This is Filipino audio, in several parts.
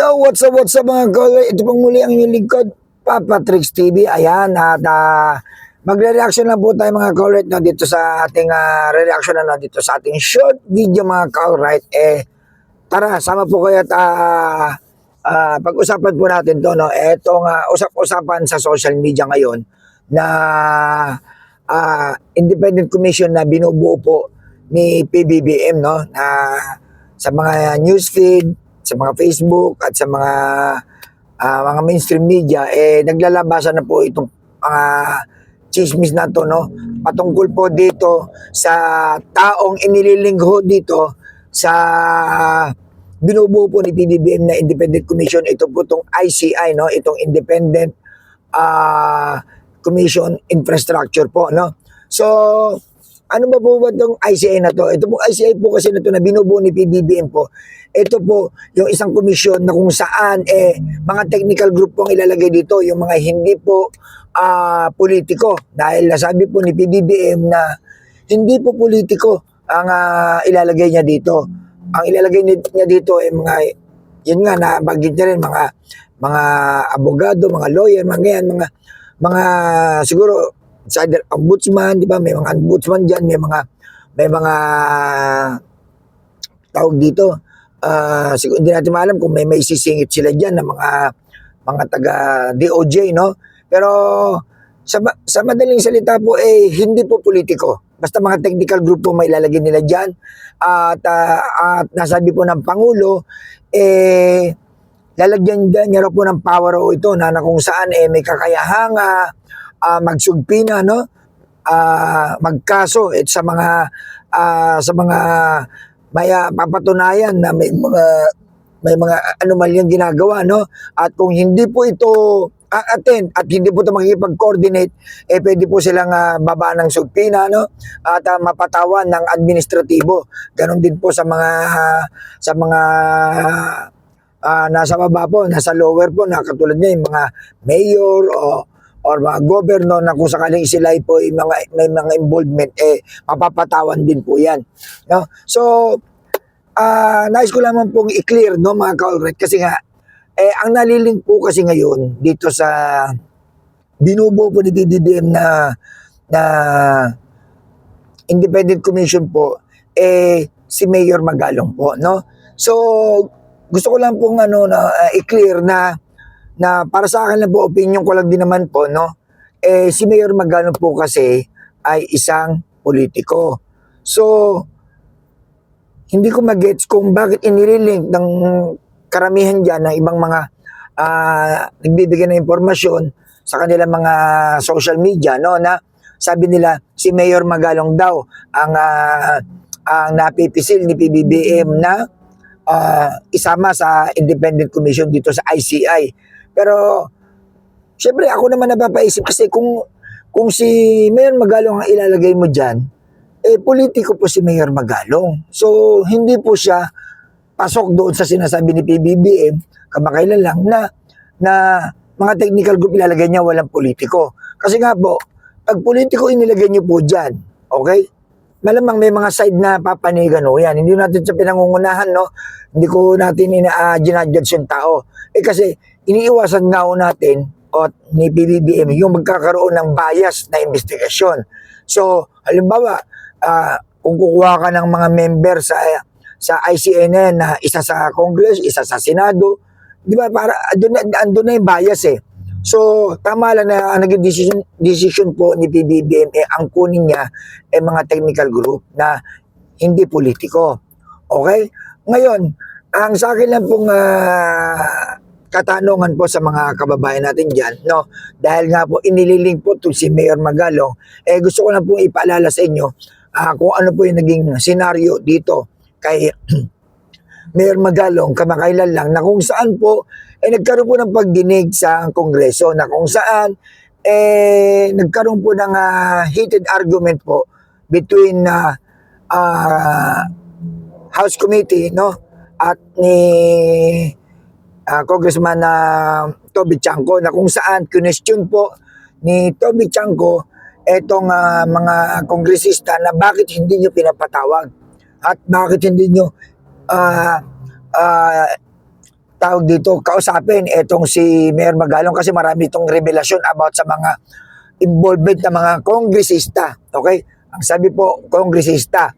Yo, what's up mga kaulay? Ito pong muli ang inyong lingkod, Papa Tricks TV. Ayan, at magre-reaction lang po tayo mga kaulay no, dito sa ating re-reaction na dito sa ating short video mga kaulay. Tara, sama po kayo at pag-usapan po natin to. No? Etong usap-usapan sa social media ngayon na independent commission na binubuo po ni PBBM no? Na sa mga newsfeed, sa mga Facebook at sa mga mainstream media, naglalabasan na po itong mga chismis na to, no? Patungkol po dito sa taong inililingho dito sa binubuo po ni PBBM na Independent Commission. Ito po itong ICI, no? Itong Independent Commission Infrastructure po, no? So, ano ba po itong ICI na to? Ito po ICI po kasi na to na binubuo ni PBBM po. Ito po yung isang komisyon na kung saan mga technical group pong ilalagay dito, yung mga hindi po politiko. Dahil nasabi po ni PBBM na hindi po politiko ang ilalagay niya dito. Ang ilalagay niya dito ay mga, yun nga, nabanggit niya rin, mga abogado, mga lawyer, mga siguro, either ombudsman, di ba? May mga ombudsman dyan, may mga tawag dito. Siguro hindi natin maalam kung may sisingit sila dyan na mga taga DOJ, no? Pero sa madaling salita po, hindi po politiko. Basta mga technical group po may ilalagay nila dyan. At nasabi po ng Pangulo, lalagyan niya raw po ng power o ito na kung saan may kakayahang magsugpina, no? Magkaso sa mga may papatunayan na may mga anomalyang ginagawa, no? At kung hindi po ito attend at hindi po ito makikipag-coordinate, pwede po silang babaan ng subpina, no? At mapatawan ng administratibo. Ganon din po sa mga nasa baba po, nasa lower po, na katulad niya yung mga mayor or mga governor na kung sakaling sila po may mga involvement, mapapatawan din po yan. No? So, nais ko lamang pong i-clear, no, mga ka-alright, kasi nga, ang nalilink po kasi ngayon dito sa binubuo po ni PBBM na Independent Commission po, si Mayor Magalong po, no? So, gusto ko lang pong i-clear na para sa akin lang po, opinion ko lang din naman po, no? Si Mayor Magalong po kasi ay isang politiko. So, hindi ko mag-gets kung bakit inililink ng karamihan dyan ng ibang mga nagbibigay ng impormasyon sa kanilang mga social media, no? Na sabi nila, si Mayor Magalong daw ang napipisil ni PBBM na isama sa Independent Commission dito sa ICI. Pero, syempre, ako naman napapaisip kasi kung si Mayor Magalong ang ilalagay mo dyan, politiko po si Mayor Magalong. So, hindi po siya pasok doon sa sinasabi ni PBBM, kamakailan lang, na mga technical group ilalagay niya, walang politiko. Kasi nga po, pag politiko inilagay niyo po dyan, okay? Malamang may mga side na papanigan, no? Yan, hindi natin sa pinangungunahan, no? Hindi ko natin ginajudge yung tao. Kasi, iniiwasan nga natin ni PBBM yung magkakaroon ng bias na investigasyon. So, halimbawa, kung kukuha ka ng mga member sa ICNN na isa sa Congress, isa sa Senado, di ba, para andun na yung bias So, tama lang na ang naging decision po ni PBBM, ang kunin niya mga technical group na hindi politiko. Okay? Ngayon, ang sa akin lang pong katanungan po sa mga kababayan natin dyan, no? Dahil nga po inililink po to si Mayor Magalong, gusto ko lang po ipaalala sa inyo kung ano po yung naging senaryo dito kay Mayor Magalong kamakailan lang, na kung saan po nagkaroon po ng pagdinig sa Kongreso, na kung saan nagkaroon po ng heated argument po between House Committee, no, at ni Congressman Toby Chanco, na kung saan question po ni Toby Chanco etong mga kongresista na bakit hindi nyo pinapatawag at bakit hindi nyo tawag dito, kausapin etong si Mayor Magalong kasi marami itong revelasyon about sa mga involvement ng mga kongresista. Okay? Ang sabi po, kongresista.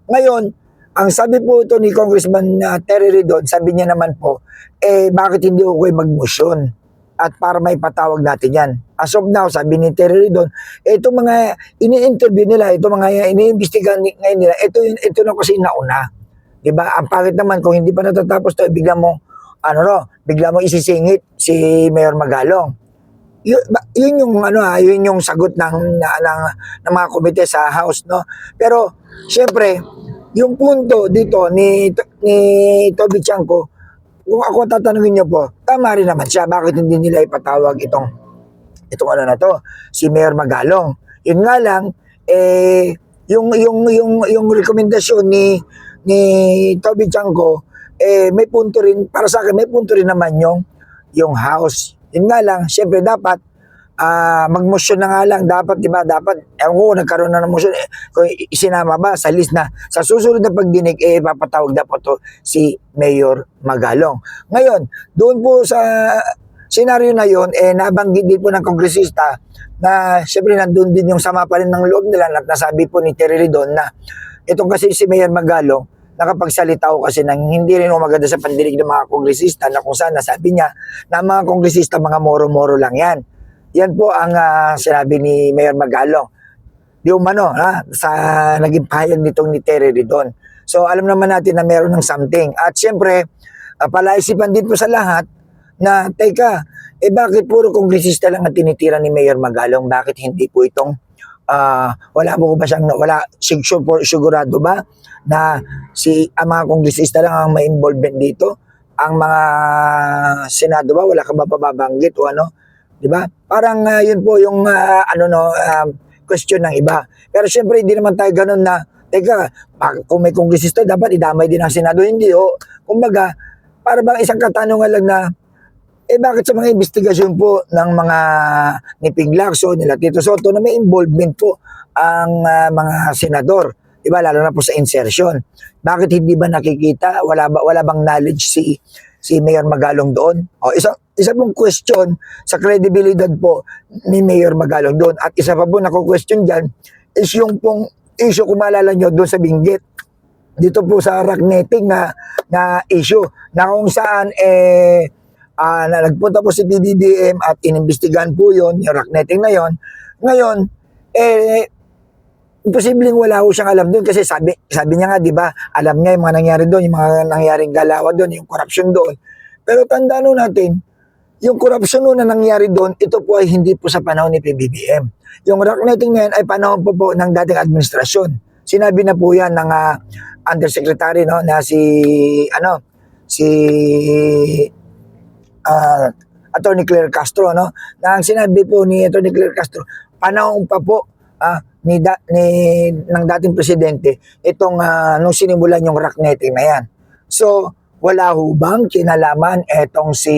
Ngayon, ang sabi po ito ni Congressman Terry Ridon, sabi niya naman po, bakit hindi ako mag-motion? At para may patawag natin yan. As of now, sabi ni Terry Ridon, itong mga ini-interview nila, itong mga iniimbestigahan ngayon nila, ito na kasi nauna. Diba? Ang pangit naman kung hindi pa natatapos to, bigla mo isisingit si Mayor Magalong. Yun yung sagot ng mga komite sa House, no. Pero syempre, yung punto dito ni Toby Chanko, kung ako tatanungin niyo po, tama rin naman siya, bakit hindi nila ipatawag itong si Mayor Magalong. Yun nga lang yung rekomendasyon ni Toby Chanko, may punto rin, para sa akin may punto rin naman yung House. Yun nga lang, syempre dapat mag-motion na nga lang, dapat, di ba, ewan ko, nagkaroon na ng motion, kung isinama ba sa list na sa susunod na pagdinig, papatawag dapat to si Mayor Magalong. Ngayon, doon po sa senaryo na yun, nabanggit din po ng kongresista na syempre nandun din yung sama pa rin ng loob nila at nasabi po ni Terry Ridon na itong kasi si Mayor Magalong, nakapagsalita ko kasi nang hindi rin maganda sa pandinig ng mga kongresista na kung saan nasabi niya na mga kongresista mga moro-moro lang yan. Yan po ang sinabi ni Mayor Magalong. Di umano, sa naging pahayag nitong ni Terry Ridon. So alam naman natin na meron ng something. At syempre, palaisipan din po sa lahat na, teka, bakit puro kongresista lang ang tinitira ni Mayor Magalong? Bakit hindi po itong sigurado ba na ang mga kongresista lang ang may involvement dito? Ang mga senado ba wala ka ba pababanggit o ano? 'Di ba? Parang yun po yung question ng iba. Pero syempre hindi naman tayo ganoon na teka, kung may kongresista dapat idamay din ang senado, hindi o. Kumbaga, para bang isang katanungan lang na bakit sa mga investigasyon po ng mga ni Ping Lacson, nila Tito Soto na may involvement po ang mga senador, diba, lalo na po sa insertion. Bakit hindi ba nakikita? Wala bang knowledge si Mayor Magalong doon? O isa pong question sa credibility po ni Mayor Magalong doon. At isa pa po na question diyan is yung pong issue, kung maalala nyo doon sa Benguet. Dito po sa rock netting na issue na kung saan na nagpunta po si PBBM at inimbestigahan po yun, yung rock netting na yun. Ngayon, imposibleng wala ko siyang alam doon kasi sabi niya nga, di ba, alam niya yung mga nangyari doon, yung mga nangyaring galawan doon, yung corruption doon. Pero tandaan natin, yung corruption na nangyari doon, ito po ay hindi po sa panahon ni PBBM. Yung rock netting na yan ay panahon po ng dating administrasyon. Sinabi na po yan ng undersecretary, no, na si Attorney Claire Castro, no, na ang sinabi po ni Attorney Claire Castro, panahon pa po ng dating presidente itong nung sinimulan yung rock netting na yan. So wala ho bang kinalaman etong si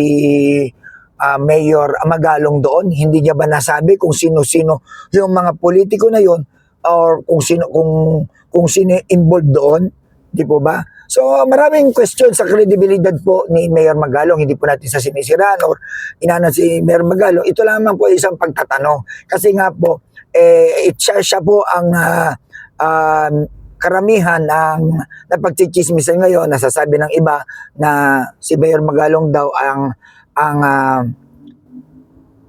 Mayor Magalong doon? Hindi niya ba nasabi kung sino-sino yung mga politiko na yon or kung sino involved doon? Di po ba? So maraming question sa credibility po ni Mayor Magalong. Hindi po natin sa sinisiraan or inana si Mayor Magalong. Ito lamang po isang pagtatanong. Kasi nga po, siya po ang karamihan ang napagchichismisan ngayon. Nasasabi ng iba na si Mayor Magalong daw ang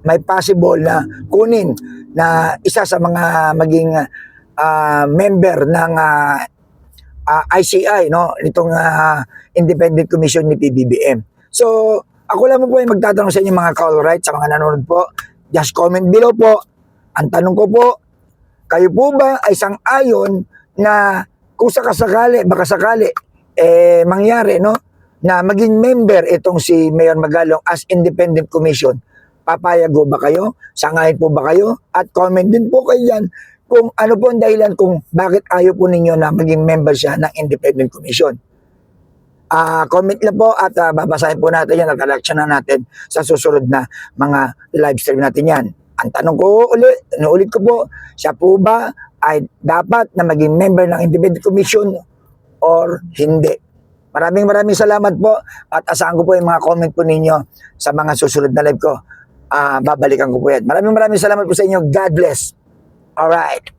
may possible na kunin na isa sa mga maging member ng ICI, no, itong Independent Commission ni PBBM. So, ako lang po ay magtatanong sa inyo mga call right, sa mga nanonood po. Just comment below po. Ang tanong ko po, kayo po ba ay sang-ayon na kung baka sakali, mangyari, no, na maging member itong si Mayor Magalong as Independent Commission? Papayag po ba kayo? Sangayon po ba kayo? At comment din po kayo dyan kung ano po ang dahilan kung bakit ayaw po ninyo na maging member siya ng Independent Commission. Comment lang po at babasahin po natin yan at reaction na natin sa susunod na mga live stream natin yan. Ang tanong ko ulit ko po, siya po ba ay dapat na maging member ng Independent Commission or hindi? Maraming salamat po at asahan ko po yung mga comment po ninyo sa mga susunod na live ko. Babalikan ko po yan. Maraming salamat po sa inyo. God bless. Alright.